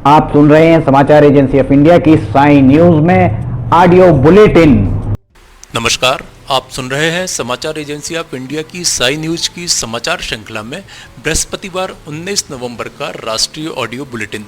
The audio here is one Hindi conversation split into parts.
आप सुन रहे हैं समाचार एजेंसी ऑफ इंडिया की साई न्यूज में ऑडियो बुलेटिन। नमस्कार, आप सुन रहे हैं समाचार एजेंसी ऑफ इंडिया की साई न्यूज की समाचार श्रृंखला में बृहस्पतिवार 19 नवंबर का राष्ट्रीय ऑडियो बुलेटिन।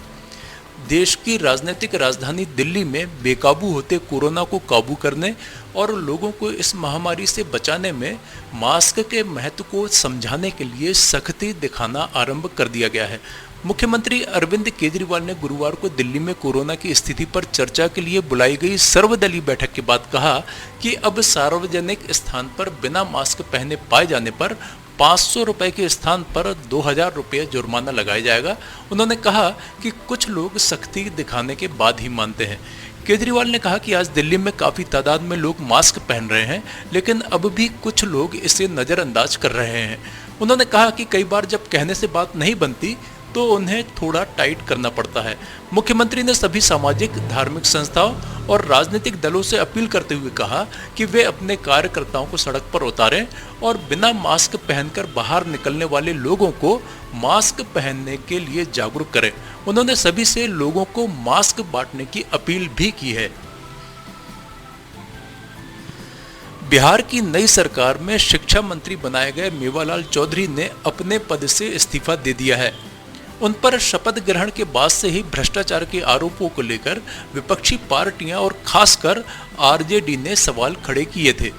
देश की राजनीतिक राजधानी दिल्ली में बेकाबू होते कोरोना को काबू करने और लोगों को इस महामारी से बचाने में मास्क के महत्व को समझाने के लिए सख्ती दिखाना आरंभ कर दिया गया है। मुख्यमंत्री अरविंद केजरीवाल ने गुरुवार को दिल्ली में कोरोना की स्थिति पर चर्चा के लिए बुलाई गई सर्वदलीय बैठक के बाद कहा कि अब सार्वजनिक स्थान पर बिना मास्क पहने पाए जाने पर 500 रुपए के स्थान पर 2000 रुपये जुर्माना लगाया जाएगा। उन्होंने कहा कि कुछ लोग सख्ती दिखाने के बाद ही मानते हैं। केजरीवाल ने कहा कि आज दिल्ली में काफ़ी तादाद में लोग मास्क पहन रहे हैं, लेकिन अब भी कुछ लोग इसे नज़रअंदाज कर रहे हैं। उन्होंने कहा कि कई बार जब कहने से बात नहीं बनती तो उन्हें थोड़ा टाइट करना पड़ता है। मुख्यमंत्री ने सभी सामाजिक, धार्मिक संस्थाओं और राजनीतिक दलों से अपील करते हुए कहा कि वे अपने कार्यकर्ताओं को सड़क पर उतारें और बिना मास्क पहनकर बाहर निकलने वाले लोगों को मास्क पहनने के लिए जागरूक करें। उन्होंने सभी से लोगों को मास्क बांटने की अपील भी की है। बिहार की नई सरकार में शिक्षा मंत्री बनाए गए मेवालाल चौधरी ने अपने पद से इस्तीफा दे दिया है। उन पर शपथ ग्रहण के बाद से ही भ्रष्टाचार के आरोपों को लेकर विपक्षी पार्टियां और खासकर आरजेडी ने सवाल खड़े किए थे।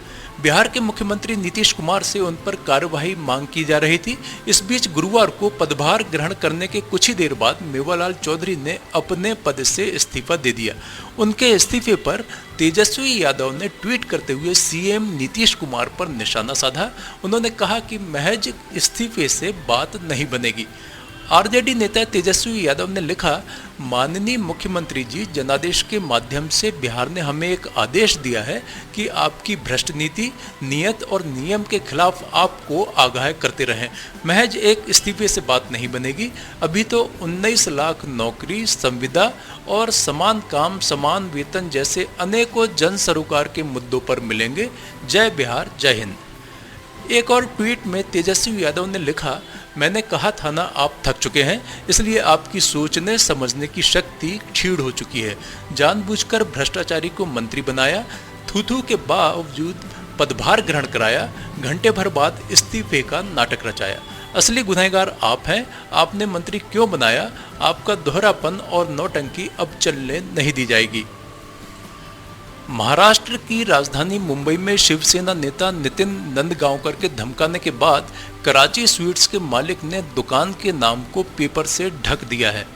बिहार के मुख्यमंत्री नीतीश कुमार से उन पर कार्यवाही मांग की जा रही थी। इस बीच गुरुवार को पदभार ग्रहण करने के कुछ ही देर बाद मेवालाल चौधरी ने अपने पद से इस्तीफा दे दिया। उनके इस्तीफे पर तेजस्वी यादव ने ट्वीट करते हुए सीएम नीतीश कुमार पर निशाना साधा। उन्होंने कहा कि महज इस्तीफे से बात नहीं बनेगी। आरजेडी नेता तेजस्वी यादव ने लिखा, माननीय मुख्यमंत्री जी, जनादेश के माध्यम से बिहार ने हमें एक आदेश दिया है कि आपकी भ्रष्ट नीति, नियत और नियम के खिलाफ आपको आगाह करते रहें। महज एक इस्तीफे से बात नहीं बनेगी। अभी तो 19 लाख नौकरी, संविदा और समान काम समान वेतन जैसे अनेकों जन सरोकार के मुद्दों पर मिलेंगे। जय बिहार, जय हिंद। एक और ट्वीट में तेजस्वी यादव ने लिखा, मैंने कहा था ना, आप थक चुके हैं, इसलिए आपकी सोचने समझने की शक्ति क्षीण हो चुकी है। जानबूझकर भ्रष्टाचारी को मंत्री बनाया, थू के बावजूद पदभार ग्रहण कराया, घंटे भर बाद इस्तीफे का नाटक रचाया। असली गुनहगार आप हैं। आपने मंत्री क्यों बनाया? आपका दोहरापन और नौटंकी अब चलने नहीं दी जाएगी। महाराष्ट्र की राजधानी मुंबई में शिवसेना नेता नितिन नंदगांवकर के धमकाने के बाद कराची स्वीट्स के मालिक ने दुकान के नाम को पेपर से ढक दिया है।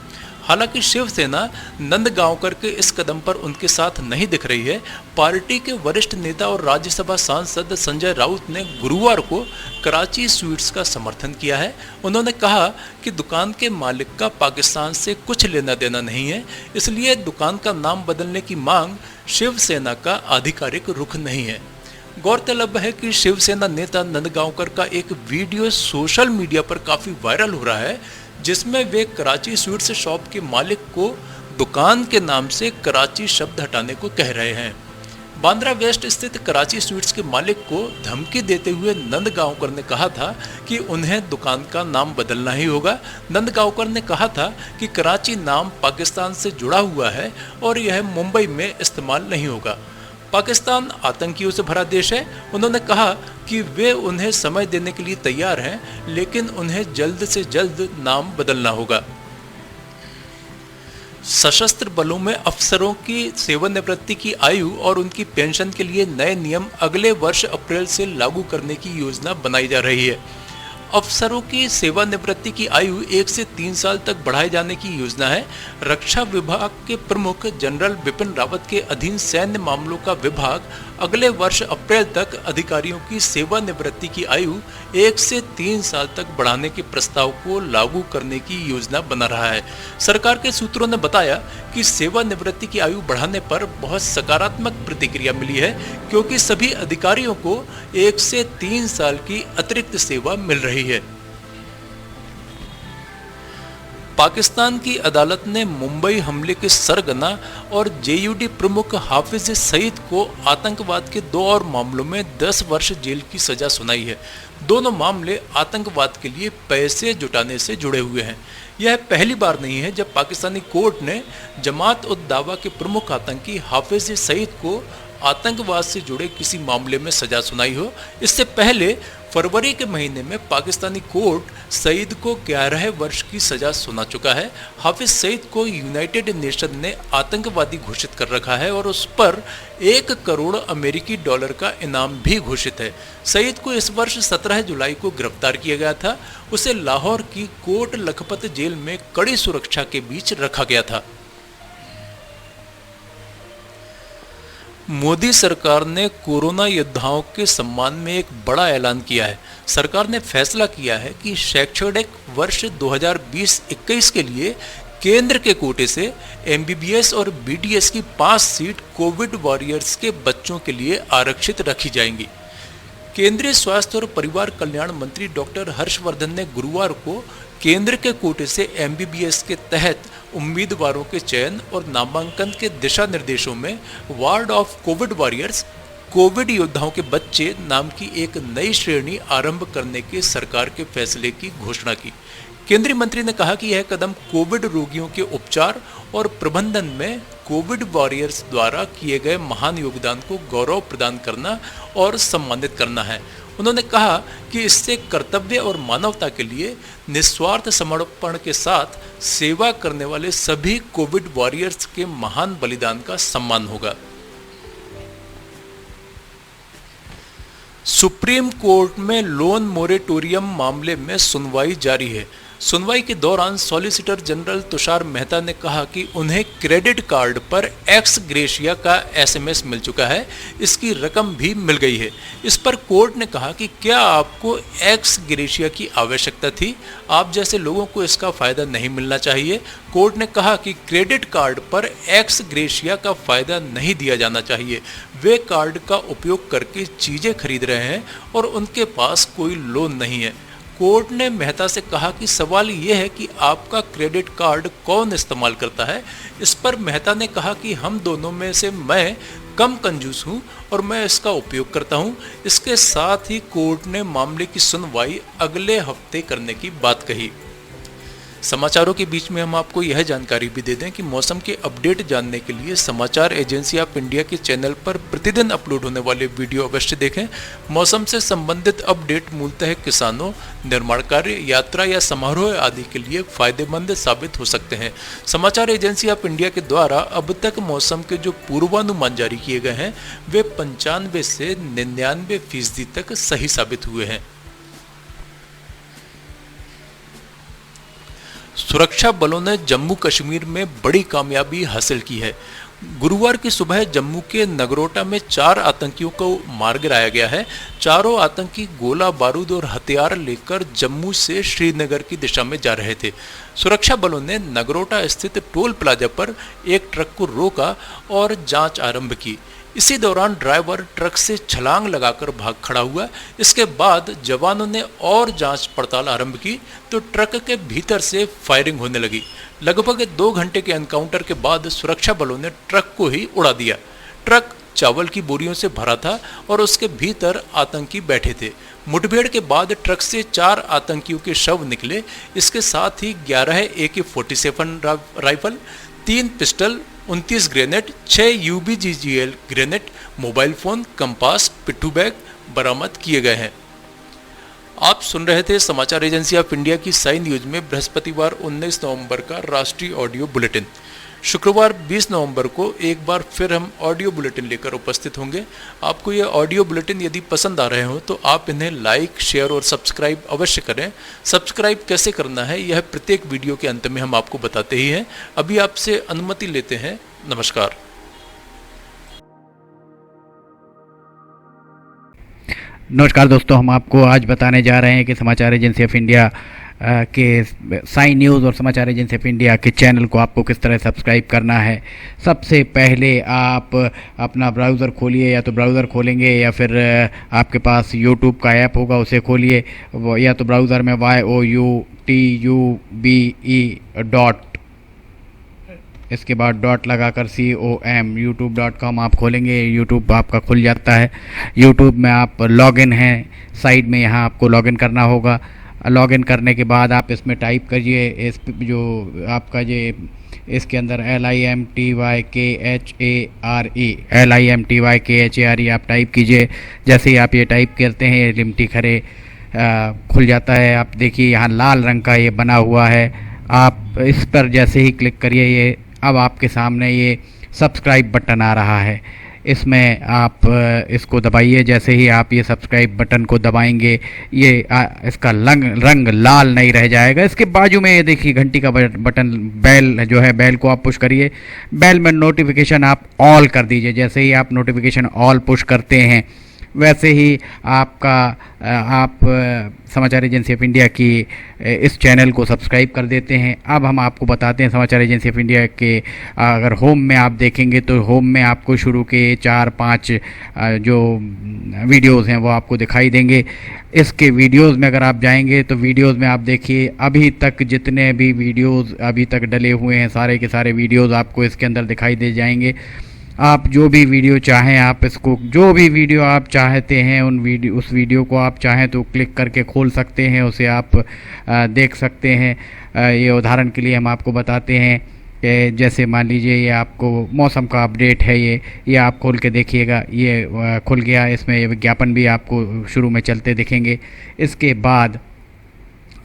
हालांकि शिवसेना नंदगांवकर के इस कदम पर उनके साथ नहीं दिख रही है। पार्टी के वरिष्ठ नेता और राज्यसभा सांसद संजय राउत ने गुरुवार को कराची स्वीट्स का समर्थन किया है। उन्होंने कहा कि दुकान के मालिक का पाकिस्तान से कुछ लेना देना नहीं है, इसलिए दुकान का नाम बदलने की मांग शिवसेना का आधिकारिक रुख नहीं है। गौरतलब है कि शिवसेना नेता नंदगांवकर का एक वीडियो सोशल मीडिया पर काफी वायरल हो रहा है, जिसमें वे कराची स्वीट्स शॉप के मालिक को दुकान के नाम से कराची शब्द हटाने को कह रहे हैं। बांद्रा वेस्ट स्थित कराची स्वीट्स के मालिक को धमकी देते हुए नंदगांवकर ने कहा था कि उन्हें दुकान का नाम बदलना ही होगा। नंदगांवकर ने कहा था कि कराची नाम पाकिस्तान से जुड़ा हुआ है और यह मुंबई में इस्तेमाल नहीं होगा। पाकिस्तान आतंकियों से भरा देश है। उन्होंने कहा कि वे उन्हें समय देने के लिए तैयार हैं, लेकिन उन्हें जल्द से जल्द नाम बदलना होगा। सशस्त्र बलों में अफसरों की सेवानिवृत्ति की आयु और उनकी पेंशन के लिए नए नियम अगले वर्ष अप्रैल से लागू करने की योजना बनाई जा रही है। अफसरों की सेवानिवृत्ति की आयु 1 से 3 साल तक बढ़ाए जाने की योजना है। रक्षा विभाग के प्रमुख जनरल बिपिन रावत के अधीन सैन्य मामलों का विभाग अगले वर्ष अप्रैल तक अधिकारियों की सेवानिवृत्ति की आयु 1 से 3 साल तक बढ़ाने के प्रस्ताव को लागू करने की योजना बना रहा है। सरकार के सूत्रों ने बताया कि सेवानिवृत्ति की आयु बढ़ाने पर बहुत सकारात्मक प्रतिक्रिया मिली है, क्योंकि सभी अधिकारियों को 1 से 3 साल की अतिरिक्त सेवा मिल रही है। पाकिस्तान की अदालत ने मुंबई हमले के सरगना और जेयूडी प्रमुख हाफिज सईद को आतंकवाद के 2 और मामलों में 10 वर्ष जेल की सजा सुनाई है। दोनों मामले आतंकवाद के लिए पैसे जुटाने से जुड़े हुए हैं। यह पहली बार नहीं है जब पाकिस्तानी कोर्ट ने जमात उद दावा के प्रमुख आतंकी हाफिज सईद को आतंकवाद से जुड़े किसी मामले में सजा सुनाई हो। इससे पहले फरवरी के महीने में पाकिस्तानी कोर्ट सईद को 11 वर्ष की सजा सुना चुका है। हाफिज सईद को यूनाइटेड नेशन ने आतंकवादी घोषित कर रखा है और उस पर 1 करोड़ अमेरिकी डॉलर का इनाम भी घोषित है। सईद को इस वर्ष 17 जुलाई को गिरफ्तार किया गया था। उसे लाहौर की कोट लखपत जेल में कड़ी सुरक्षा के बीच रखा गया था। मोदी सरकार ने कोरोना योद्धाओं के सम्मान में एक बड़ा ऐलान किया है। सरकार ने फैसला किया है कि शैक्षणिक वर्ष 2020-21 के लिए केंद्र के कोटे से एमबीबीएस और बीडीएस की 5 सीट कोविड वॉरियर्स के बच्चों के लिए आरक्षित रखी जाएंगी। केंद्रीय स्वास्थ्य और परिवार कल्याण मंत्री डॉक्टर हर्षवर्धन ने गुरुवार को केंद्र के कोटे से एमबीबीएस के तहत उम्मीदवारों के चयन और नामांकन के दिशा निर्देशों में ward of Covid warriors, Covid योद्धाओं के बच्चे नाम की एक नई श्रेणी आरंभ करने के सरकार के फैसले की घोषणा की। केंद्रीय मंत्री ने कहा कि यह कदम कोविड रोगियों के उपचार और प्रबंधन में कोविड वॉरियर्स द्वारा किए गए महान योगदान को गौरव प्रदान करना और सम्मानित करना है। उन्होंने कहा कि इससे कर्तव्य और मानवता के लिए निस्वार्थ समर्पण के साथ सेवा करने वाले सभी कोविड वॉरियर्स के महान बलिदान का सम्मान होगा। सुप्रीम कोर्ट में लोन मोरेटोरियम मामले में सुनवाई जारी है। सुनवाई के दौरान सॉलिसिटर जनरल तुषार मेहता ने कहा कि उन्हें क्रेडिट कार्ड पर एक्स ग्रेशिया का एसएमएस मिल चुका है, इसकी रकम भी मिल गई है। इस पर कोर्ट ने कहा कि क्या आपको एक्स ग्रेशिया की आवश्यकता थी? आप जैसे लोगों को इसका फायदा नहीं मिलना चाहिए। कोर्ट ने कहा कि क्रेडिट कार्ड पर एक्स ग्रेशिया का फायदा नहीं दिया जाना चाहिए। वे कार्ड का उपयोग करके चीजें खरीद रहे हैं और उनके पास कोई लोन नहीं है। कोर्ट ने मेहता से कहा कि सवाल यह है कि आपका क्रेडिट कार्ड कौन इस्तेमाल करता है। इस पर मेहता ने कहा कि हम दोनों में से मैं कम कंजूस हूं और मैं इसका उपयोग करता हूं। इसके साथ ही कोर्ट ने मामले की सुनवाई अगले हफ्ते करने की बात कही। समाचारों के बीच में हम आपको यह जानकारी भी दे दें कि मौसम के अपडेट जानने के लिए समाचार एजेंसी ऑफ इंडिया के चैनल पर प्रतिदिन अपलोड होने वाले वीडियो अवश्य देखें। मौसम से संबंधित अपडेट मूलतः किसानों, निर्माण कार्य, यात्रा या समारोह आदि के लिए फायदेमंद साबित हो सकते हैं। समाचार एजेंसी ऑफ इंडिया के द्वारा अब तक मौसम के जो पूर्वानुमान जारी किए गए हैं वे 95 से 99% तक सही साबित हुए हैं। सुरक्षा बलों ने जम्मू कश्मीर में बड़ी कामयाबी हासिल की है। गुरुवार की सुबह जम्मू के नगरोटा में 4 आतंकियों को मार गिराया गया है। चारों आतंकी गोला बारूद और हथियार लेकर जम्मू से श्रीनगर की दिशा में जा रहे थे। सुरक्षा बलों ने नगरोटा स्थित टोल प्लाजा पर एक ट्रक को रोका और जांच आरंभ की। इसी दौरान ड्राइवर ट्रक से छलांग लगाकर भाग खड़ा हुआ। इसके बाद जवानों ने और जांच पड़ताल आरंभ की तो ट्रक के भीतर से फायरिंग होने लगी। लगभग 2 घंटे के एनकाउंटर के बाद सुरक्षा बलों ने ट्रक को ही उड़ा दिया। ट्रक चावल की बोरियों से भरा था और उसके भीतर आतंकी बैठे थे। मुठभेड़ के बाद ट्रक से 4 आतंकियों के शव निकले। इसके साथ ही 11 AK-47 rifle, 3 pistol, 29 grenade, 6 UBGGL grenade, mobile phone, compass, पिट्ठू बैग बरामद किए गए हैं। आप सुन रहे थे समाचार एजेंसी ऑफ इंडिया की साई न्यूज में बृहस्पतिवार 19 नवंबर का राष्ट्रीय ऑडियो बुलेटिन। शुक्रवार 20 नवंबर को एक बार फिर हम ऑडियो बुलेटिन लेकर उपस्थित होंगे। आपको ये ऑडियो बुलेटिन यदि पसंद आ रहे हो तो आप इन्हें लाइक, शेयर और सब्सक्राइब अवश्य करें। सब्सक्राइब कैसे करना है यह प्रत्येक वीडियो के अंत में हम आपको बताते ही हैं। अभी आपसे अनुमति लेते हैं। नमस्कार। नमस्कार दोस्तों, हम आपको आज बताने जा रहे हैं कि समाचार एजेंसी ऑफ इंडिया के साई न्यूज़ और समाचार एजेंसी ऑफ इंडिया के चैनल को आपको किस तरह सब्सक्राइब करना है। सबसे पहले आप अपना ब्राउज़र खोलिए, या तो ब्राउज़र खोलेंगे या फिर आपके पास यूट्यूब का ऐप होगा उसे खोलिए, या तो ब्राउज़र में YOUTUBE इसके बाद डॉट लगाकर COM youtube.com आप खोलेंगे। यूट्यूब आपका खुल जाता है। यूट्यूब में आप लॉगिन हैं, साइड में यहाँ आपको लॉगिन करना होगा। लॉगिन करने के बाद आप इसमें टाइप करिए, इस जो आपका ये इसके अंदर LIMTYKHARE आप टाइप कीजिए। जैसे ही आप ये टाइप करते हैं, लिमटी खरे खुल जाता है। आप देखिए यहाँ लाल रंग का ये बना हुआ है, आप इस पर जैसे ही क्लिक करिए, ये अब आपके सामने ये सब्सक्राइब बटन आ रहा है। इसमें आप इसको दबाइए। जैसे ही आप ये सब्सक्राइब बटन को दबाएंगे, ये इसका रंग लाल नहीं रह जाएगा। इसके बाजू में ये देखिए घंटी का बटन, बेल जो है, बेल को आप पुश करिए। बेल में नोटिफिकेशन आप ऑल कर दीजिए। जैसे ही आप नोटिफिकेशन ऑल पुश करते हैं, वैसे ही आप समाचार एजेंसी ऑफ इंडिया की इस चैनल को सब्सक्राइब कर देते हैं। अब हम आपको बताते हैं समाचार एजेंसी ऑफ इंडिया के अगर होम में आप देखेंगे तो होम में आपको शुरू के 4-5 जो वीडियोज़ हैं वो आपको दिखाई देंगे। इसके वीडियोज़ में अगर आप जाएंगे तो वीडियोज़ में आप देखिए अभी तक जितने भी वीडियोज़ अभी तक डले हुए हैं, सारे के सारे वीडियोज़ आपको इसके अंदर दिखाई दे जाएंगे। आप जो भी वीडियो चाहें, आप इसको जो भी वीडियो आप चाहते हैं उस वीडियो को आप चाहें तो क्लिक करके खोल सकते हैं, उसे आप देख सकते हैं। ये उदाहरण के लिए हम आपको बताते हैं कि जैसे मान लीजिए ये आपको मौसम का अपडेट है, ये आप खोल के देखिएगा, ये खुल गया। इसमें ये विज्ञापन भी आपको शुरू में चलते दिखेंगे। इसके बाद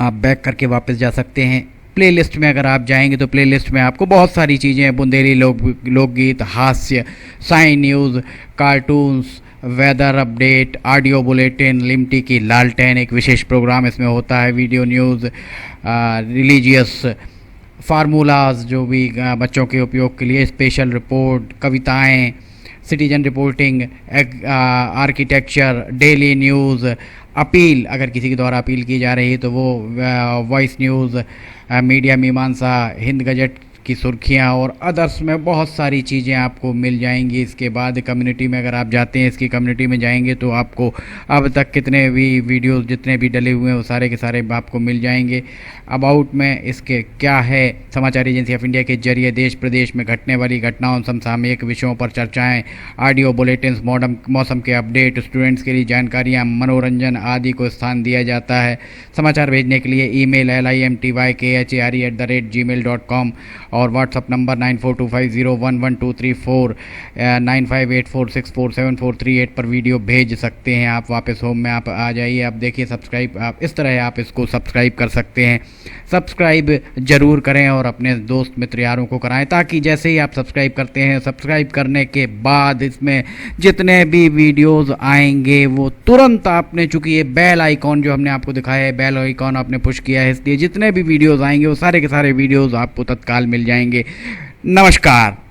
आप बैक करके वापस जा सकते हैं। प्लेलिस्ट में अगर आप जाएंगे तो प्लेलिस्ट में आपको बहुत सारी चीज़ें हैं, बुंदेली लोकगीत, हास्य, Sai news, cartoons, weather update, audio bulletin, Limti की लालटेन एक विशेष प्रोग्राम इसमें होता है, वीडियो न्यूज़, रिलीजियस फार्मूलाज जो भी बच्चों के उपयोग के लिए, स्पेशल रिपोर्ट, कविताएं, citizen reporting, architecture, daily news, appeal अगर किसी के द्वारा अपील की जा रही है तो वो, वॉइस न्यूज़, मीडिया मीमांसा, हिंद गजट की सुर्खियाँ और अदर्स में बहुत सारी चीज़ें आपको मिल जाएंगी। इसके बाद कम्युनिटी में अगर आप जाते हैं, इसकी कम्युनिटी में जाएंगे तो आपको अब तक कितने भी वीडियोस जितने भी डले हुए हैं वो सारे के सारे आपको मिल जाएंगे। अबाउट में इसके क्या है, समाचार एजेंसी ऑफ इंडिया के जरिए देश प्रदेश में घटने वाली घटनाओं, समसामयिक विषयों पर चर्चाएँ, ऑडियो बुलेटिन्स, मौसम के अपडेट, स्टूडेंट्स के लिए जानकारियाँ, मनोरंजन आदि को स्थान दिया जाता है। समाचार भेजने के लिए ईमेल LIMTYKHARE@gmail.com और व्हाट्सअप नंबर 9425011234 9584647438 पर वीडियो भेज सकते हैं। आप वापस होम में आप आ जाइए। आप देखिए सब्सक्राइब, आप इस तरह आप इसको सब्सक्राइब कर सकते हैं। सब्सक्राइब ज़रूर करें और अपने दोस्त मित्र यारों को कराएं, ताकि जैसे ही आप सब्सक्राइब करते हैं, सब्सक्राइब करने के बाद इसमें जितने भी वीडियोज़ आएंगे वो तुरंत आपने, चूँकि ये बेल आइकॉन जो हमने आपको दिखाया है, बेल आइकॉन आपने पुश किया है, इसलिए जितने भी वीडियोज़ आएंगे वो सारे के सारे वीडियोज़ आपको तत्काल मिल जाएंगे। नमस्कार।